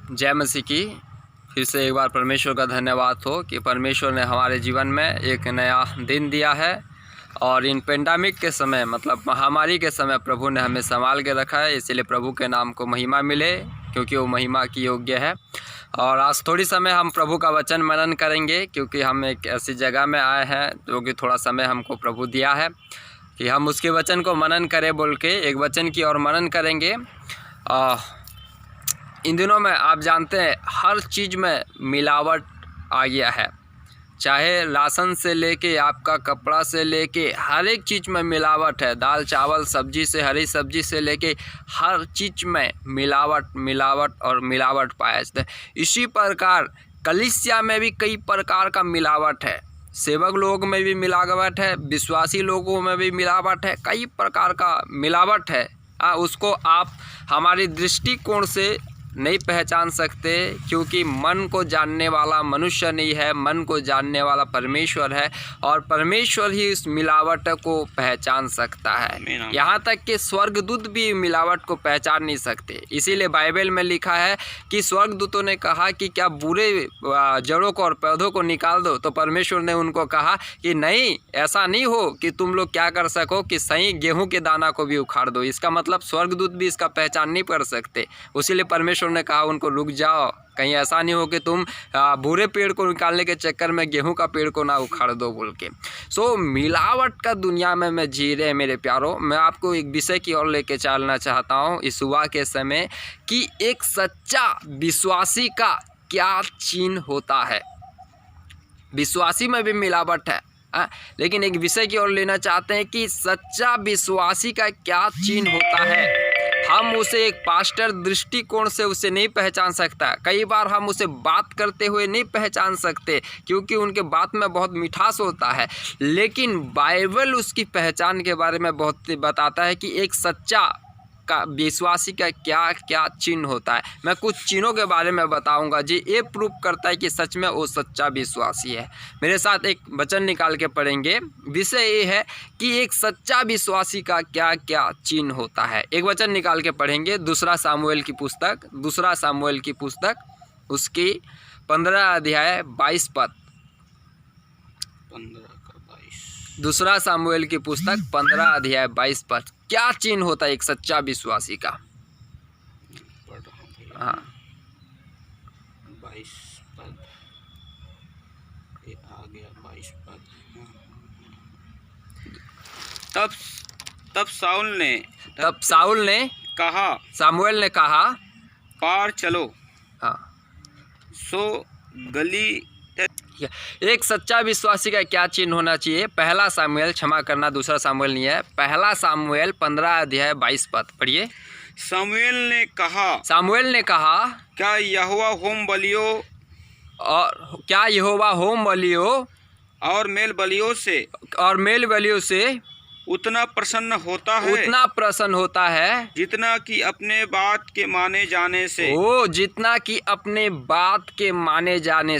जय मसीह की। फिर से एक बार परमेश्वर का धन्यवाद हो कि परमेश्वर ने हमारे जीवन में एक नया दिन दिया है और इन पेंडेमिक के समय मतलब महामारी के समय प्रभु ने हमें संभाल के रखा है। इसलिए प्रभु के नाम को महिमा मिले क्योंकि वो महिमा की योग्य है। और आज थोड़ी समय हम प्रभु का वचन मनन करेंगे क्योंकि हम एक ऐसी जगह में आए हैं जो कि थोड़ा समय हमको प्रभु दिया है कि हम उसके वचन को मनन करें बोल के एक वचन की ओर मनन करेंगे। इन दिनों में आप जानते हैं हर चीज़ में मिलावट आ गया है, चाहे राशन से लेके आपका कपड़ा से लेके हर एक चीज़ में मिलावट है। दाल चावल सब्जी से हरी सब्जी से लेके हर चीज़ में मिलावट और मिलावट पाया जाता है। इसी प्रकार कलीसिया में भी कई प्रकार का मिलावट है, सेवक लोगों में भी मिलावट है, विश्वासी लोगों में भी मिलावट है, कई प्रकार का मिलावट है। उसको आप हमारी दृष्टिकोण से नहीं पहचान सकते क्योंकि मन को जानने वाला मनुष्य नहीं है, मन को जानने वाला परमेश्वर है और परमेश्वर ही इस मिलावट को पहचान सकता है। यहाँ तक कि स्वर्गदूत भी मिलावट को पहचान नहीं सकते। इसीलिए बाइबल में लिखा है कि स्वर्गदूतों ने कहा कि क्या बुरे जड़ों को और पौधों को निकाल दो, तो परमेश्वर ने उनको कहा कि नहीं, ऐसा नहीं हो कि तुम लोग क्या कर सको कि सही गेहूँ के दाना को भी उखाड़ दो। इसका मतलब स्वर्गदूत भी इसका पहचान नहीं कर सकते। उसीलिए परमेश्वर ने कहा उनको रुक जाओ, कहीं ऐसा नहीं हो कि तुम बुरे पेड़ को निकालने के चक्कर में गेहूं का पेड़ को ना उखाड़ दो बोल के। सो मिलावट का दुनिया में मैं जी रहे मेरे प्यारों। मैं आपको एक विषय की ओर लेके चलना चाहता हूं इस सुबह के समय कि एक सच्चा विश्वासी का क्या चिन्ह होता है। विश्वासी में भी मिलावट है लेकिन एक विषय की ओर लेना चाहते हैं कि सच्चा विश्वासी का क्या चिन्ह होता है। हम उसे एक पास्टर दृष्टिकोण से उसे नहीं पहचान सकता। कई बार हम उसे बात करते हुए नहीं पहचान सकते क्योंकि उनके बात में बहुत मिठास होता है, लेकिन बाइबल उसकी पहचान के बारे में बहुत बताता है कि एक सच्चा का विश्वासी का क्या क्या चिन्ह होता है। मैं कुछ चिन्हों के बारे में बताऊंगा जी, ये प्रूफ करता है कि सच में वो सच्चा विश्वासी है। मेरे साथ एक वचन निकाल के पढ़ेंगे। विषय ये है कि एक सच्चा विश्वासी का क्या क्या चिन्ह होता है। एक वचन निकाल के पढ़ेंगे दूसरा सामुएल की पुस्तक उसकी 15 अध्याय 22 पद। 2 सामुएल की पुस्तक 15 अध्याय 22 पद। क्या चिन्ह होता है एक सच्चा विश्वासी का? हाँ 22 पद आ गया 22 पद। तब साउल ने कहा, सामुएल ने कहा पार चलो। हाँ सो गली। एक सच्चा विश्वासी का क्या चिन्ह होना चाहिए? पहला सामुएल, क्षमा करना दूसरा सामुएल नहीं है, पहला सामुएल 15 अध्याय 22 पद पढ़िए। सामुएल ने कहा क्या यहोवा होम बलियों और मेल बलियों से उतना प्रसन्न होता है जितना कि अपने बात के माने जाने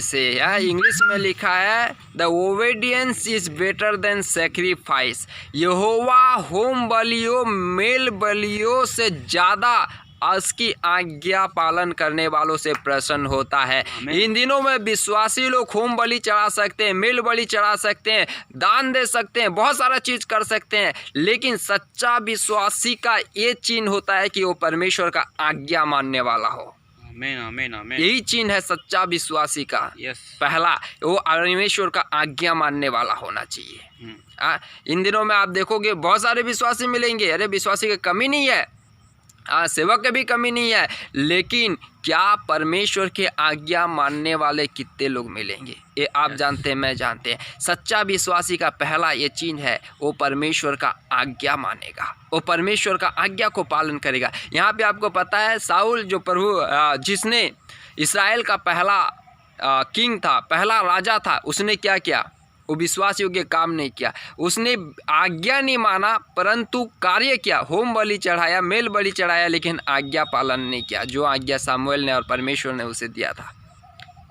से। इंग्लिश में लिखा है the obedience is better than sacrifice. यहोवा होम बलियों मेल बलियों से ज़्यादा उसकी आज्ञा पालन करने वालों से प्रसन्न होता है। इन दिनों में विश्वासी लोग होम बलि चढ़ा सकते हैं, मेल बलि चढ़ा सकते हैं, दान दे सकते हैं, बहुत सारा चीज़ कर सकते हैं, लेकिन सच्चा विश्वासी का ये चिन्ह होता है कि वो परमेश्वर का आज्ञा मानने वाला हो। आमीन। यही चिन्ह है सच्चा विश्वासी का। पहला वो परमेश्वर का आज्ञा मानने वाला होना चाहिए। इन दिनों में आप देखोगे बहुत सारे विश्वासी मिलेंगे, अरे विश्वासी की कमी नहीं है, सेवक की भी कमी नहीं है, लेकिन क्या परमेश्वर के आज्ञा मानने वाले कितने लोग मिलेंगे ये आप जानते हैं, मैं जानते हैं। सच्चा विश्वासी का पहला ये चिन्ह है वो परमेश्वर का आज्ञा मानेगा, वो परमेश्वर का आज्ञा को पालन करेगा। यहाँ पे आपको पता है साउल जो जिसने इस्राएल का पहला किंग था, पहला राजा था, उसने क्या किया? वो विश्वास योग्य काम नहीं किया, उसने आज्ञा नहीं माना परंतु कार्य किया, होम बलि चढ़ाया, मेल बलि चढ़ाया, लेकिन आज्ञा पालन नहीं किया जो आज्ञा सामुएल ने और परमेश्वर ने उसे दिया था।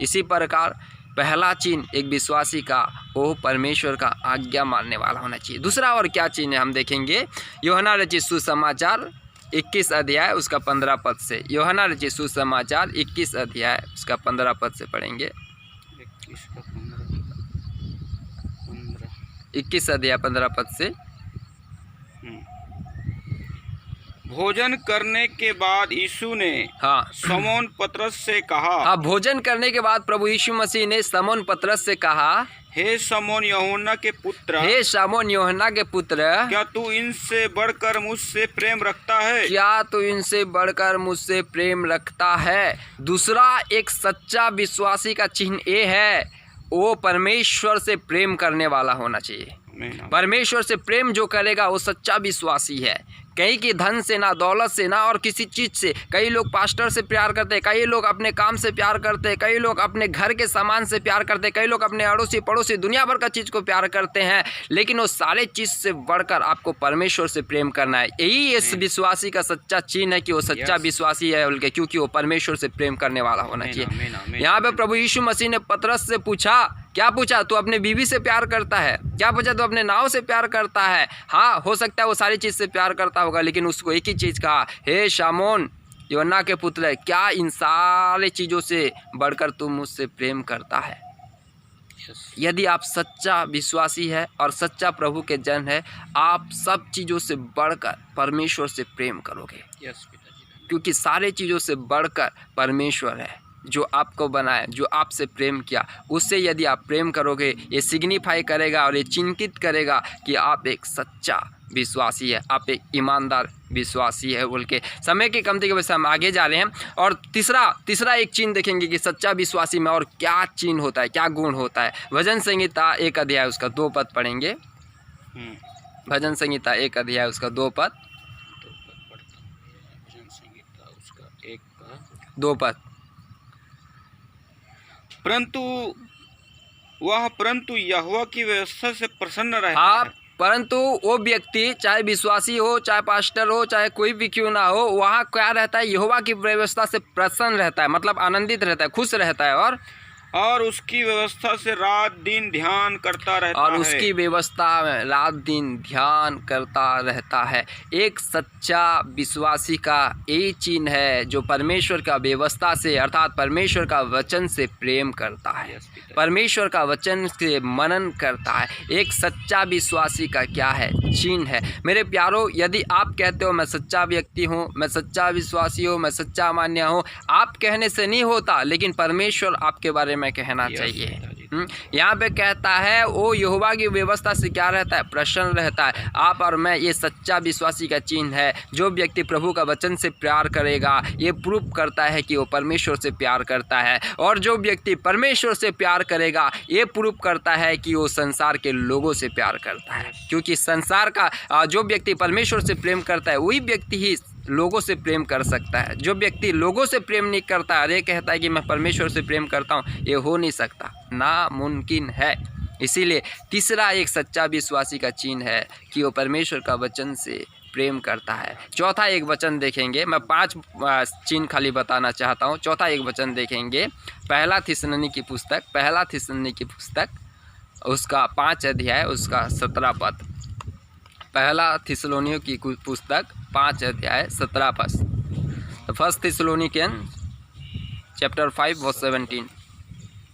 इसी प्रकार पहला चिन्ह एक विश्वासी का वो परमेश्वर का आज्ञा मानने वाला होना चाहिए। दूसरा और क्या चिन्ह है हम देखेंगे। यूहन्ना रचित सुसमाचार 21 अध्याय उसका 15 पद से, यूहन्ना रचित सुसमाचार 21 अध्याय उसका 15 पद से पढ़ेंगे। 21 अध्याय 15 पद से। भोजन करने के बाद यीशु ने हाँ शमौन पतरस से कहा, हाँ, भोजन करने के बाद प्रभु यीशु मसीह ने शमौन पतरस से कहा, हे शमौन यूहन्ना के पुत्र, हे शमौन यूहन्ना के पुत्र, क्या तू इनसे बढ़कर मुझसे प्रेम रखता है? क्या तू इनसे बढ़कर मुझसे प्रेम रखता है? दूसरा एक सच्चा विश्वासी का चिन्ह ये है, वो परमेश्वर से प्रेम करने वाला होना चाहिए। परमेश्वर से प्रेम जो करेगा वो सच्चा विश्वासी है। कहीं की धन से ना, दौलत से ना, और किसी चीज़ से। कई लोग पास्टर से प्यार करते हैं, कई लोग अपने काम से प्यार करते हैं, कई लोग अपने घर के सामान से प्यार करते हैं, कई लोग अपने अड़ोसी पड़ोसी दुनिया भर का चीज़ को प्यार करते हैं, लेकिन वो सारे चीज़ से बढ़कर आपको परमेश्वर से प्रेम करना है। यही इस विश्वासी का सच्चा चिन्ह है कि वो सच्चा विश्वासी है, बल्कि क्योंकि वो परमेश्वर से प्रेम करने वाला होना चाहिए। यहाँ पे प्रभु यीशु मसीह ने पतरस से पूछा, क्या पूछा? तू अपने बीवी से प्यार करता है? क्या पूछा? तू अपने नाव से प्यार करता है? हाँ, हो सकता है वो सारी चीज़ से प्यार करता होगा, लेकिन उसको एक ही चीज़ कहा, हे शमौन यूहन्ना के पुत्र, क्या इन सारी चीज़ों से बढ़कर तू मुझसे प्रेम करता है? यदि आप सच्चा विश्वासी है और सच्चा प्रभु के जन है, आप सब चीज़ों से बढ़कर परमेश्वर से प्रेम करोगे, क्योंकि सारे चीज़ों से बढ़कर परमेश्वर है जो आपको बनाए, जो आपसे प्रेम किया। उससे यदि आप प्रेम करोगे, ये सिग्निफाई करेगा और ये चिन्हित करेगा कि आप एक सच्चा विश्वासी है, आप एक ईमानदार विश्वासी है बोल के। समय की कमती की वजह से हम आगे जा रहे हैं, और तीसरा एक चिन्ह देखेंगे कि सच्चा विश्वासी में और क्या चिन्ह होता है, क्या गुण होता है। भजन संहिता 1 अध्याय उसका 2 पद पढ़ेंगे। भजन संहिता 1 अध्याय उसका 2 पद, 2 पद। परंतु यहोवा की व्यवस्था से प्रसन्न रहता हाँ, है। परंतु वो व्यक्ति चाहे विश्वासी हो, चाहे पास्टर हो, चाहे कोई भी क्यों ना हो, वहाँ क्या रहता है? यहोवा की व्यवस्था से प्रसन्न रहता है, मतलब आनंदित रहता है, खुश रहता है, और उसकी व्यवस्था से रात दिन ध्यान करता रहता है। और उसकी व्यवस्था में रात दिन ध्यान करता रहता है। एक सच्चा विश्वासी का यही चिन्ह है जो परमेश्वर का व्यवस्था से, अर्थात परमेश्वर का वचन से प्रेम करता है, परमेश्वर का वचन से मनन करता है। एक सच्चा विश्वासी का क्या है? चिन्ह है। मेरे प्यारो, यदि आप कहते हो मैं सच्चा व्यक्ति हूँ, मैं सच्चा विश्वासी हूँ, मैं सच्चा मान्य हूँ, आप कहने से नहीं होता, लेकिन परमेश्वर आपके बारे में कहना चाहिए। यहाँ पे कहता है वो यहोवा की व्यवस्था से क्या रहता है? प्रसन्न रहता है। आप और मैं, ये सच्चा विश्वासी का चिन्ह है। जो व्यक्ति प्रभु का वचन से प्यार करेगा, ये प्रूफ करता है कि वो परमेश्वर से प्यार करता है, और जो व्यक्ति परमेश्वर से प्यार करेगा, ये प्रूफ करता है कि वो संसार के लोगों से प्यार करता है, क्योंकि संसार का जो व्यक्ति परमेश्वर से प्रेम करता है, वही व्यक्ति ही लोगों से प्रेम कर सकता है। जो व्यक्ति लोगों से प्रेम नहीं करता, अरे कहता है कि मैं परमेश्वर से प्रेम करता हूँ, ये हो नहीं सकता, नामुमकिन है। इसीलिए तीसरा एक सच्चा विश्वासी का चिन्ह है कि वो परमेश्वर का वचन से प्रेम करता है। चौथा एक वचन देखेंगे, मैं 5 चिन्ह खाली बताना चाहता हूँ। चौथा एक वचन देखेंगे, पहला थिस्सलुनीकी की पुस्तक उसका 5 अध्याय उसका 17 पद। पहला थिस्सलुनीकी की पुस्तक 5 अध्याय 17 पद। First Thessalonian chapter 5 verse 17।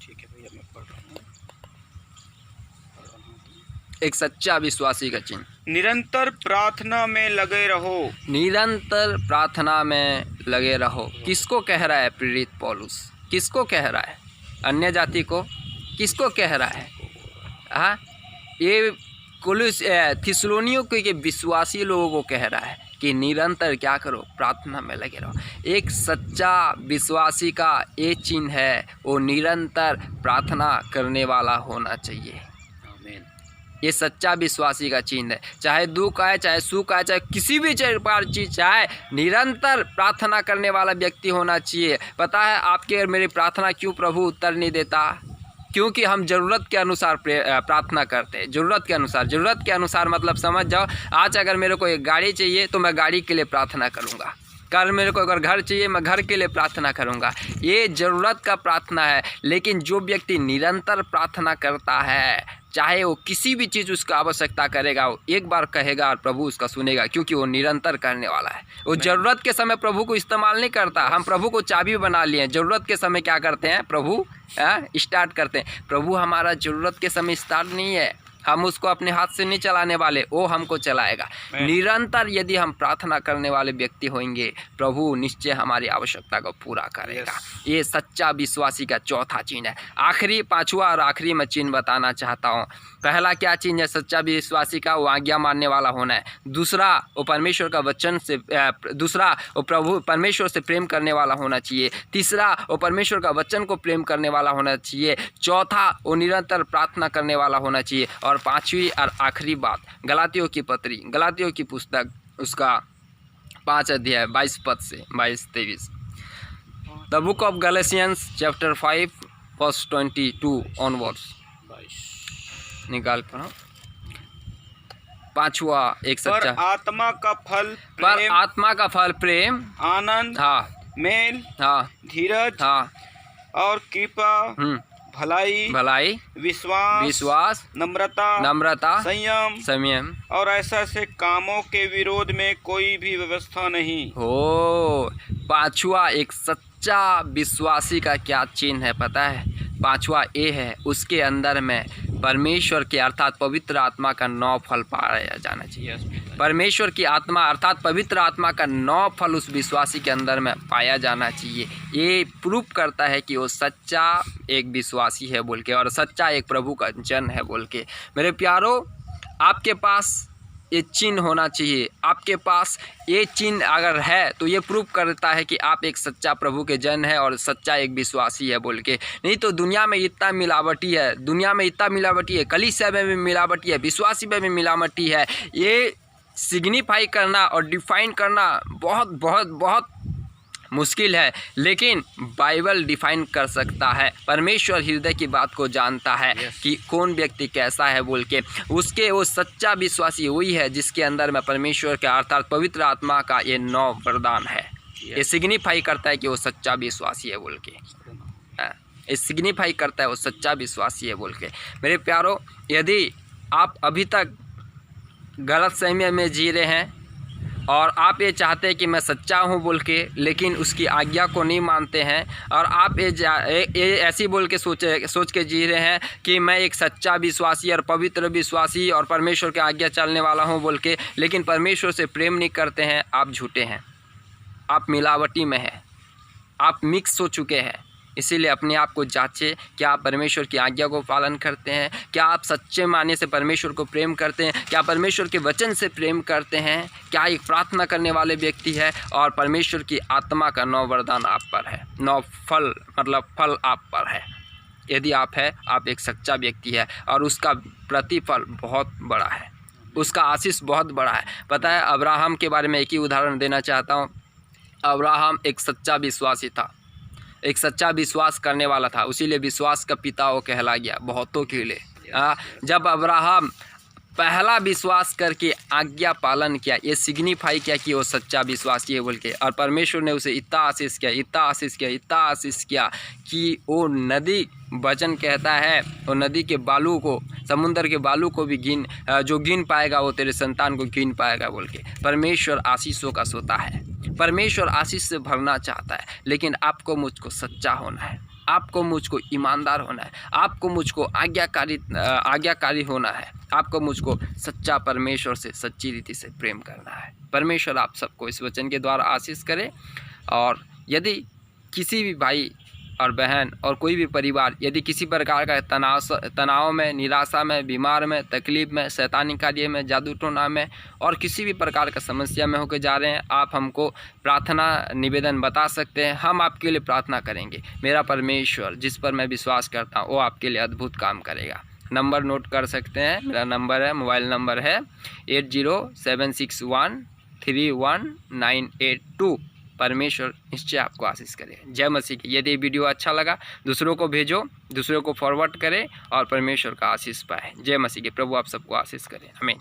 ठीक है भैया, मैं पढ़ रहा हूँ। एक सच्चा विश्वासी का चिन्ह, निरंतर प्रार्थना में लगे रहो। निरंतर प्रार्थना में लगे रहो। किसको कह रहा है प्रेरित पौलुस? किसको कह रहा है? अन्य जाति को? किसको कह रहा है? हाँ, ये थिस्सलुनियों के विश्वासी लोगों को कह रहा है कि निरंतर क्या करो? प्रार्थना में लगे रहो। एक सच्चा विश्वासी का ये चिन्ह है, वो निरंतर प्रार्थना करने वाला होना चाहिए। ये सच्चा विश्वासी का चिन्ह है। चाहे दुख आए, चाहे सुख आए, चाहे किसी भी प्रकार चीज़ चाहे, निरंतर प्रार्थना करने वाला व्यक्ति होना चाहिए। पता है आपके और मेरी प्रार्थना क्यों प्रभु उत्तर नहीं देता? क्योंकि हम ज़रूरत के अनुसार प्रार्थना करते हैं। ज़रूरत के अनुसार मतलब समझ जाओ, आज अगर मेरे को एक गाड़ी चाहिए तो मैं गाड़ी के लिए प्रार्थना करूँगा, कल मेरे को अगर घर चाहिए मैं घर के लिए प्रार्थना करूँगा। ये ज़रूरत का प्रार्थना है। लेकिन जो व्यक्ति निरंतर प्रार्थना करता है, चाहे वो किसी भी चीज़ उसका आवश्यकता करेगा, वो एक बार कहेगा और प्रभु उसका सुनेगा, क्योंकि वो निरंतर करने वाला है। वो ज़रूरत के समय प्रभु को इस्तेमाल नहीं करता। हम प्रभु को चाबी बना लिए हैं, ज़रूरत के समय क्या करते हैं, प्रभु स्टार्ट करते हैं। प्रभु हमारा ज़रूरत के समय स्टार्ट नहीं है, हम उसको अपने हाथ से नहीं चलाने वाले, वो हमको चलाएगा। निरंतर यदि हम प्रार्थना करने वाले व्यक्ति होंगे, प्रभु निश्चय हमारी आवश्यकता को पूरा करेगा। ये सच्चा विश्वासी का चौथा चिन्ह है। आखिरी, पांचवा और आखिरी मैं चिन्ह बताना चाहता हूँ। पहला क्या चिन्ह है सच्चा विश्वासी का? वो आज्ञा मानने वाला होना है। दूसरा, वो परमेश्वर का वचन से दूसरा, वो प्रभु परमेश्वर से प्रेम करने वाला होना चाहिए। तीसरा, वो परमेश्वर का वचन को प्रेम करने वाला होना चाहिए। चौथा, वो निरंतर प्रार्थना करने वाला होना चाहिए। और पांचवी और आखिरी बात, गलातियों की पत्री, गलातियों की पुस्तक, उसका 5 अध्याय 22 पद से 22-23। The book of Galatians chapter 5 verse 22 onwards. निकाल पढ़ो। पांचवा, एक सच्चा पर आत्मा का फल पर प्रेम, आत्मा का फल प्रेम, आनंद, हाँ मेल, हाँ धीरज हाँ, और कृपा, भलाई, भलाई, विश्वास, नम्रता, संयम और ऐसा से कामों के विरोध में कोई भी व्यवस्था नहीं हो। पांचवा, एक सच्चा विश्वासी का क्या चिन्ह है पता है? पांचवा ए है, उसके अंदर में परमेश्वर के अर्थात पवित्र आत्मा का 9 फल पाया जाना चाहिए। परमेश्वर की आत्मा अर्थात पवित्र आत्मा का 9 फल उस विश्वासी के अंदर में पाया जाना चाहिए। ये प्रूफ करता है कि वो सच्चा एक विश्वासी है बोल के, और सच्चा एक प्रभु का जन है बोल के। मेरे प्यारो, आपके पास ये चिन्ह होना चाहिए। आपके पास ये चिन्ह अगर है तो ये प्रूफ करता है कि आप एक सच्चा प्रभु के जन है और सच्चा एक विश्वासी है बोल के। नहीं तो दुनिया में इतना मिलावटी है, दुनिया में इतना मिलावटी है, कलीसिया में भी मिलावटी है, विश्वासी में भी मिलावटी है। ये सिग्निफाई करना और डिफाइन करना बहुत बहुत बहुत मुश्किल है, लेकिन बाइबल डिफाइन कर सकता है। परमेश्वर हृदय की बात को जानता है कि कौन व्यक्ति कैसा है बोल के। उसके वो सच्चा विश्वासी वही है जिसके अंदर में परमेश्वर के अर्थात पवित्र आत्मा का ये 9 वरदान है। ये सिग्निफाई करता है कि वो सच्चा विश्वासी है बोल के। ये सिग्निफाई करता है वो सच्चा विश्वासी है बोल के। मेरे प्यारो, यदि आप अभी तक गलत समय में जी रहे हैं और आप ये चाहते हैं कि मैं सच्चा हूँ बोल के, लेकिन उसकी आज्ञा को नहीं मानते हैं, और आप ये ऐसी बोल के सोच के जी रहे हैं कि मैं एक सच्चा विश्वासी और पवित्र विश्वासी और परमेश्वर के आज्ञा चलने वाला हूँ बोल के, लेकिन परमेश्वर से प्रेम नहीं करते हैं, आप झूठे हैं, आप मिलावटी में हैं, आप मिक्स हो चुके हैं। इसीलिए अपने आप को जांचें, क्या आप परमेश्वर की आज्ञा को पालन करते हैं? क्या आप सच्चे माने से परमेश्वर को प्रेम करते हैं? क्या परमेश्वर के वचन से प्रेम करते हैं? क्या एक प्रार्थना करने वाले व्यक्ति है? और परमेश्वर की आत्मा का 9 वरदान आप पर है, 9 फल मतलब फल आप पर है। यदि आप है, आप एक सच्चा व्यक्ति है और उसका प्रतिफल बहुत बड़ा है, उसका आशीष बहुत बड़ा है। पता है, अब्राहम के बारे में एक ही उदाहरण देना चाहता हूँ। अब्राहम एक सच्चा विश्वासी था, एक सच्चा विश्वास करने वाला था, उसीलिए विश्वास का पिता वो कहला गया बहुतों के लिए। जब अब्राहम पहला विश्वास करके आज्ञा पालन किया, ये सिग्निफाई किया कि वो सच्चा विश्वासी है बोल के, और परमेश्वर ने उसे इतना आशीष किया, इतना आशीष किया, इतना आशीष किया कि वो नदी, वचन कहता है वो नदी के बालू को, समुंदर के बालू को भी जो गिन पाएगा वो तेरे संतान को गिन पाएगा बोल के। परमेश्वर आशीषों का सोता है, परमेश्वर आशीष से भरना चाहता है, लेकिन आपको मुझको सच्चा होना है, आपको मुझको ईमानदार होना है, आपको मुझको आज्ञाकारी होना है, आपको मुझको सच्चा परमेश्वर से सच्ची रीति से प्रेम करना है। परमेश्वर आप सबको इस वचन के द्वारा आशीष करे। और यदि किसी भी भाई और बहन और कोई भी परिवार यदि किसी प्रकार का तनाव में, निराशा में, बीमार में, तकलीफ में, शैतानी कार्य में, जादू टोना में और किसी भी प्रकार का समस्या में होकर जा रहे हैं, आप हमको प्रार्थना निवेदन बता सकते हैं, हम आपके लिए प्रार्थना करेंगे। मेरा परमेश्वर जिस पर मैं विश्वास करता हूँ वो आपके लिए अद्भुत काम करेगा। नंबर नोट कर सकते हैं, मेरा नंबर है, मोबाइल नंबर है 8076131982। परमेश्वर निश्चय आपको आशीष करे। जय मसीह की। यदि वीडियो अच्छा लगा दूसरों को भेजो, दूसरों को फॉरवर्ड करें और परमेश्वर का आशीष पाए। जय मसीह की। प्रभु आप सबको आशीष करें। आमीन।